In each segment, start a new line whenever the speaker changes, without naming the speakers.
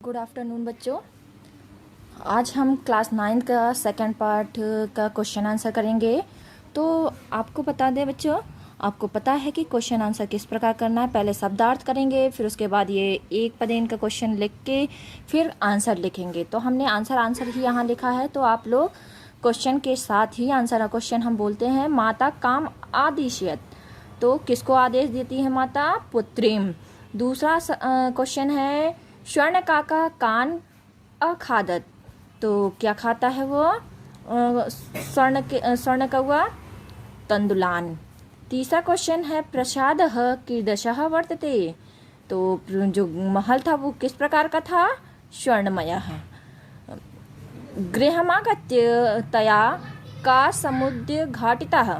Good afternoon बच्चों। आज हम क्लास 9 का सेकंड पार्ट का क्वेश्चन आंसर करेंगे। तो आपको बता दें बच्चों, आपको पता है कि क्वेश्चन आंसर किस प्रकार करना है। पहले शब्दार्थ करेंगे, फिर उसके बाद ये एक पदेन का क्वेश्चन लिख के फिर आंसर लिखेंगे। तो हमने आंसर ही यहाँ लिखा है, तो आप लोग क्वेश्चन के साथ ही आंसर। क्वेश्चन हम बोलते हैं माता काम आदिश्यत, तो किसको आदेश देती है माता? पुत्रीम। दूसरा क्वेश्चन है स्वर्ण काका कान अखादत, तो क्या खाता है वो? स्वर्ण कौआ तंदुलान। तीसरा क्वेश्चन है प्रसादः कीदृशः वर्तते, तो जो महल था वो किस प्रकार का था? स्वर्णमयः। गृहमागत्य तया का समुद्र घाटितः,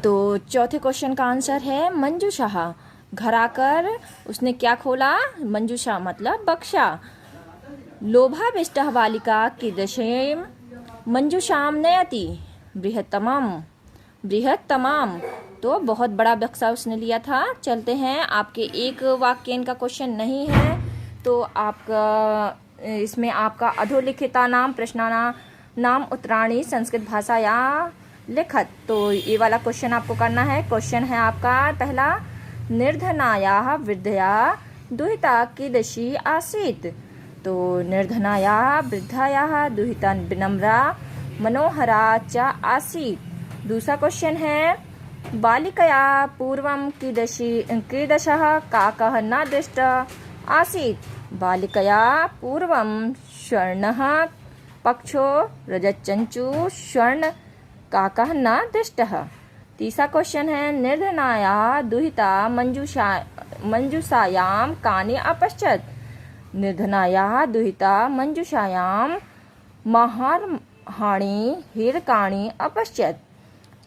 तो चौथे क्वेश्चन का आंसर है मंजूषा। घर आकर उसने क्या खोला? मंजूषा मतलब बक्सा। लोभाविष्टः बालिका कीदृशीं मंजूषां नयति, बृहत्तमाम, तो बहुत बड़ा बक्सा उसने लिया था। चलते हैं, आपके एक वाक्य का क्वेश्चन नहीं है, तो आपका इसमें आपका अधोलिखिता नाम प्रश्नाना नाम उत्तराणी संस्कृत भाषा या लिखत, तो ये वाला क्वेश्चन आपको करना है। क्वेश्चन है आपका पहला, निर्धनायाः वृद्धया दुहिता कीदृशी आसीत्, तो निर्धनायाः वृद्धायाः दुहिता विनम्रा मनोहरा च आसीत्। दूसरा क्वेश्चन है बालिकया पूर्वं कीदृशः काकः न दृष्टः आसीत्, बालिकया पूर्वं स्वर्णः पक्षो रजतचंचू स्वर्ण काकः न दृष्टः। तीसरा क्वेश्चन है निर्धनायाः दुहिता मंजूषायां कानि अपश्यत्, निर्धनायाः दुहिता मंजूषायां महार्हाणि हीरकाणि अपश्यत्।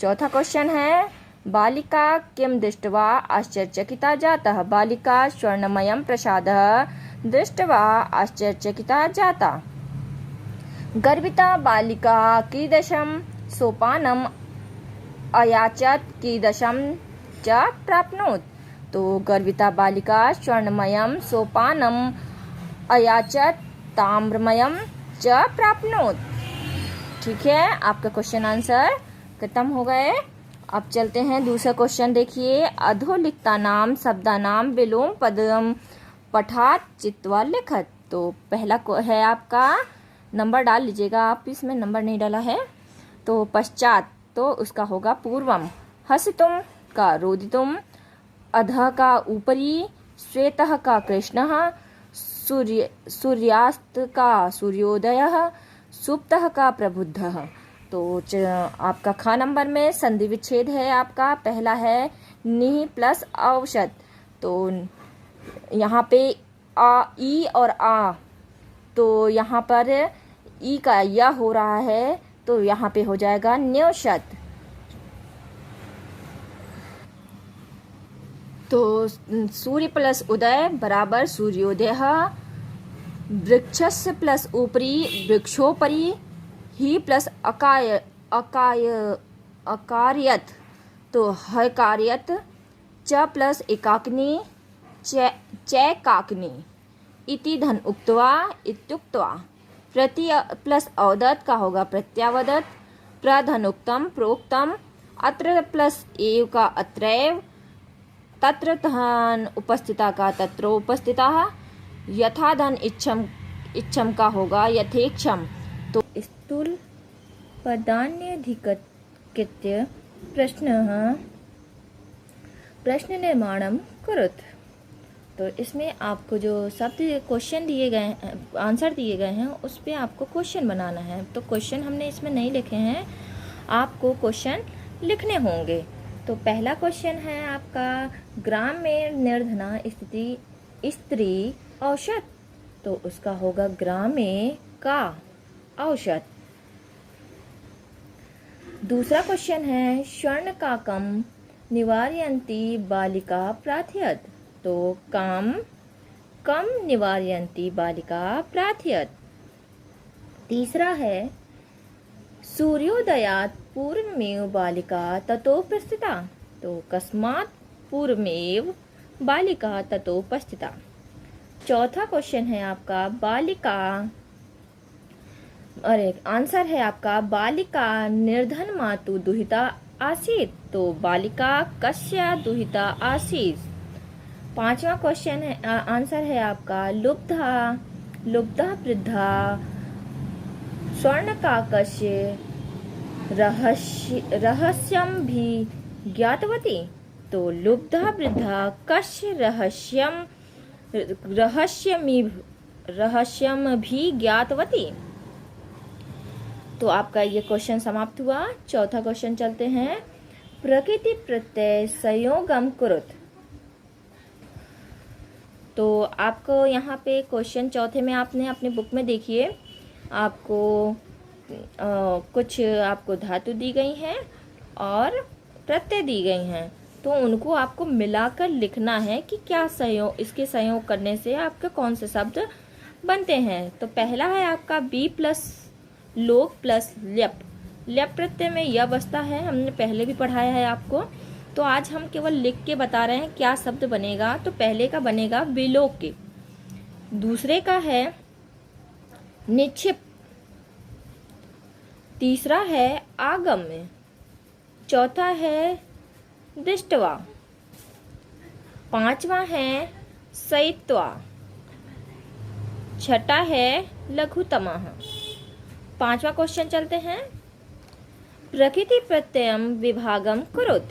चौथा क्वेश्चन है बालिका किं दृष्ट्वा आश्चर्यचकिता जाता, बालिका स्वर्णमयं प्रसादः दृष्ट्वा आश्चर्यचकिता जाता। गर्विता बालिका कीदृशं सोपानम् अयाचत कीदृशं च प्राप्नोत्, तो गर्विता बालिका स्वर्णमयं सोपानम् अयाचत ताम्रमयं च प्राप्नोत्। ठीक है, आपका क्वेश्चन आंसर खत्म हो गए। अब चलते हैं दूसरा क्वेश्चन। देखिए, अधोलिखिता नाम शब्दानाम विलोम पदम पठात चित्वा लिखत, तो पहला है आपका, नंबर डाल लीजिएगा आप, इसमें नंबर नहीं डाला है। तो पश्चात, तो उसका होगा पूर्वम। हसितुम का रोदितुम, अधः का ऊपरी, श्वेतः का कृष्णः, सूर्यास्त का सूर्योदयः, सुप्तः का प्रबुद्धः। तो आपका ख नंबर में संधि विच्छेद है आपका। पहला है निह प्लस औषध, तो यहाँ पे ई और आ, तो यहाँ पर ई का या हो रहा है, तो यहाँ पे हो जाएगा न्योषत। तो सूर्य प्लस उदय बराबर सूर्योदय, वृक्षस्य प्लस ऊपरी वृक्षोपरी, ही प्लस अकार्यत, तो हकार्यत, च प्लस एकाग्नि च काग्नि, इति धन उक्त्वा इत्युक्त्वा। प्रति प्लस अवदत का होगा प्रत्यावदत, प्रधनुक्तम प्रोक्तम, अत्र प्लस एव का अत्रैव, तत्र धन उपस्थिता का तत्र उपस्थिता, यथा धन इच्छम का होगा यथेक्षम। तो स्थूल पदान्यधिकृत्य प्रश्न निर्माणम कुरुत, तो इसमें आपको जो शब्द क्वेश्चन दिए गए, आंसर दिए गए हैं, उस पर आपको क्वेश्चन बनाना है। तो क्वेश्चन हमने इसमें नहीं लिखे हैं, आपको क्वेश्चन लिखने होंगे। तो पहला क्वेश्चन है आपका, ग्राम में निर्धना स्त्री औषध, तो उसका होगा ग्रामे का औषध। दूसरा क्वेश्चन है स्वर्ण काकम निवारयन्ति बालिका प्रार्थयत, तो काम कम निवारयन्ति बालिका प्रार्थयत। तीसरा है सूर्योदयात् पूर्वमेव बालिका ततोपस्थिता, तो कस्मात् पूर्वमेव बालिका ततोपस्थिता। चौथा क्वेश्चन है आपका बालिका, अरे आंसर है आपका बालिका निर्धन मातु दुहिता आसीत्, तो बालिका कस्य दुहिता आसीत्। पांचवा क्वेश्चन है, आंसर है आपका लुब्धा लुब्धा वृद्धा स्वर्णकाकस्य रहस्यम भी ज्ञातवती, तो लुब्धा वृद्धा कस्य रहस्यम भी ज्ञातवती। तो आपका ये क्वेश्चन समाप्त हुआ। चौथा क्वेश्चन चलते हैं, प्रकृति प्रत्यय संयोगम कुरुत। तो आपको यहाँ पे क्वेश्चन चौथे में आपने अपने बुक में देखिए, आपको कुछ आपको धातु दी गई हैं और प्रत्यय दी गई हैं, तो उनको आपको मिलाकर लिखना है कि क्या संयोग, इसके संयोग करने से आपके कौन से शब्द बनते हैं। तो पहला है आपका बी प्लस लोक प्लस ल्यप। ल्यप प्रत्यय में यह बसता है, हमने पहले भी पढ़ाया है आपको, तो आज हम केवल लिख के बता रहे हैं क्या शब्द बनेगा। तो पहले का बनेगा विलोक के, दूसरे का है निक्षिप, तीसरा है आगम्य, चौथा है दृष्टवा, पांचवा है सयित्वा, छठा है लघुतमः। पांचवा क्वेश्चन चलते हैं, प्रकृति प्रत्ययम विभागम कुरुत।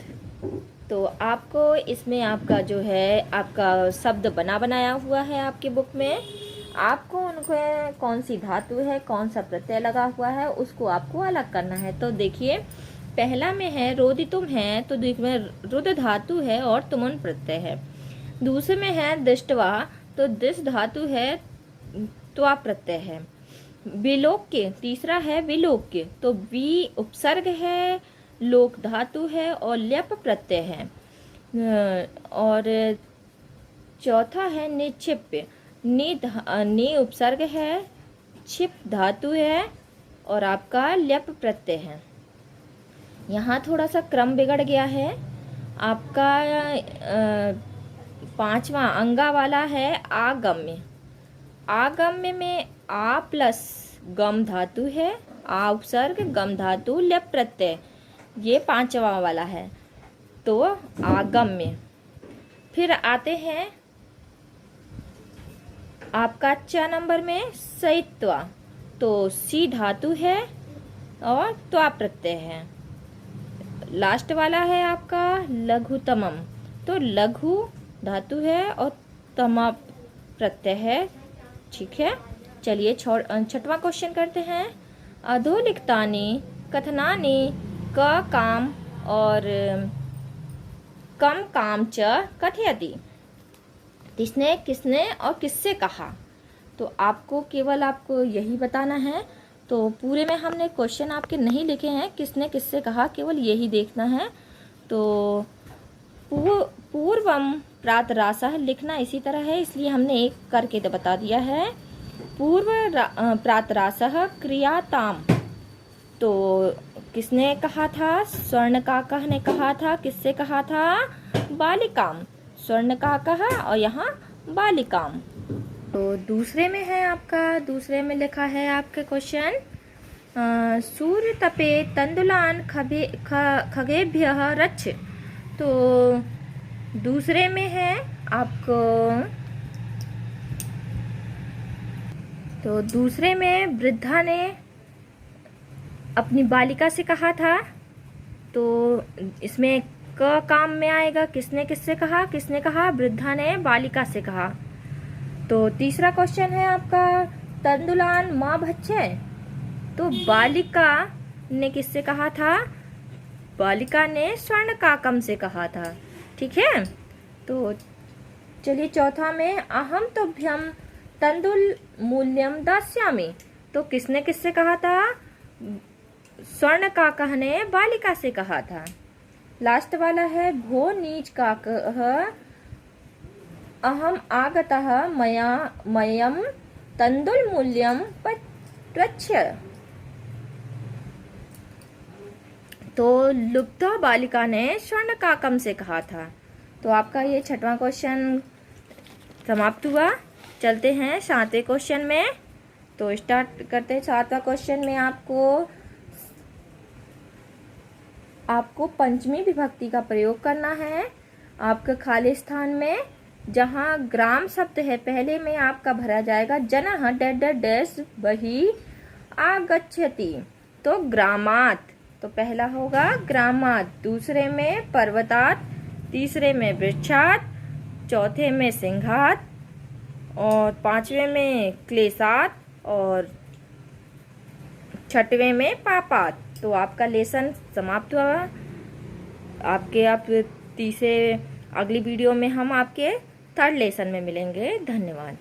तो आपको इसमें आपका जो है आपका शब्द बनाया हुआ है आपकी बुक में, आपको उनको कौन सी धातु है, कौन सा प्रत्यय लगा हुआ है, उसको आपको अलग करना है। तो देखिए पहला में है रोदितुम है, तो में रुद धातु है और तुमुन प्रत्यय है। दूसरे में है दृष्टवा, तो दृष्ट धातु है, त्वा प्रत्यय है। विलोक के, तीसरा है विलोक के, तो वी उपसर्ग है, लोक धातु है और ल्यप प्रत्यय है। और चौथा है निक्षिप्य, नी उपसर्ग है, छिप धातु है और आपका ल्यप प्रत्यय है। यहाँ थोड़ा सा क्रम बिगड़ गया है आपका। पांचवा अंगा वाला है आगम्य। आगम्य में आ प्लस गम धातु है, आ उपसर्ग गम धातु ल्यप प्रत्यय, ये पांचवा वाला है, तो आगम्य। फिर आते हैं आपका 4 नंबर में सयित्वा, तो सी धातु है और त्वा प्रत्यय है। लास्ट वाला है आपका लघुतमम, तो लघु धातु है और तमा प्रत्यय है। ठीक है, चलिए छठवां क्वेश्चन करते हैं। अधोलिखितानि कथनानि क काम और कम काम च कथयति। किसने किसने और किससे कहा, तो आपको केवल आपको यही बताना है। तो पूरे में हमने क्वेश्चन आपके नहीं लिखे हैं, किसने किससे कहा, केवल यही देखना है। तो पूर्वम प्रातरासः लिखना इसी तरह है, इसलिए हमने एक करके तो बता दिया है। पूर्व प्रातरासः क्रियाताम, तो किसने कहा था, स्वर्णकाकः ने कहा था। किससे कहा था, बालिकाम, स्वर्णकाकः और यहाँ बालिकाम। तो दूसरे में है आपका, दूसरे में लिखा है आपके क्वेश्चन, सूर्य तपे तंदुलान खगेभ्यः रच्छ। तो दूसरे में है आपको, तो दूसरे में वृद्धा ने अपनी बालिका से कहा था, तो इसमें क काम में आएगा। किसने किससे कहा, किसने कहा, वृद्धा ने बालिका से कहा। तो तीसरा क्वेश्चन है आपका तंदुलान माँ भच्छे, तो बालिका ने किससे कहा था, बालिका ने स्वर्णकाकम से कहा था। ठीक है, तो चलिए चौथा में अहम तुभ्यम तंदुल मूल्यम दास्यामि, तो किसने किससे कहा था, स्वर्णकाकः ने बालिका से कहा था। लास्ट वाला है भो नीच काकः अहम आगतः मयम तंदुल मूल्यम पृच्छ, तो लुब्धा बालिका ने स्वर्णकाकम से कहा था। तो आपका ये छठवां क्वेश्चन समाप्त हुआ। चलते हैं 7वें क्वेश्चन में। तो स्टार्ट करते हैं 7वां क्वेश्चन में। आपको पंचमी विभक्ति का प्रयोग करना है। आपके खाली स्थान में जहाँ ग्राम शब्द है पहले में आपका भरा जाएगा जनः डैश डैश डैश वही आगच्छति, तो ग्रामात, तो पहला होगा ग्रामात, दूसरे में पर्वतात, तीसरे में वृक्षात, चौथे में सिंहात और पांचवे में क्लेशात और छठवें में पापात। तो आपका लेसन समाप्त हुआ। आप तीसरे अगली वीडियो में हम आपके थर्ड लेसन में मिलेंगे। धन्यवाद।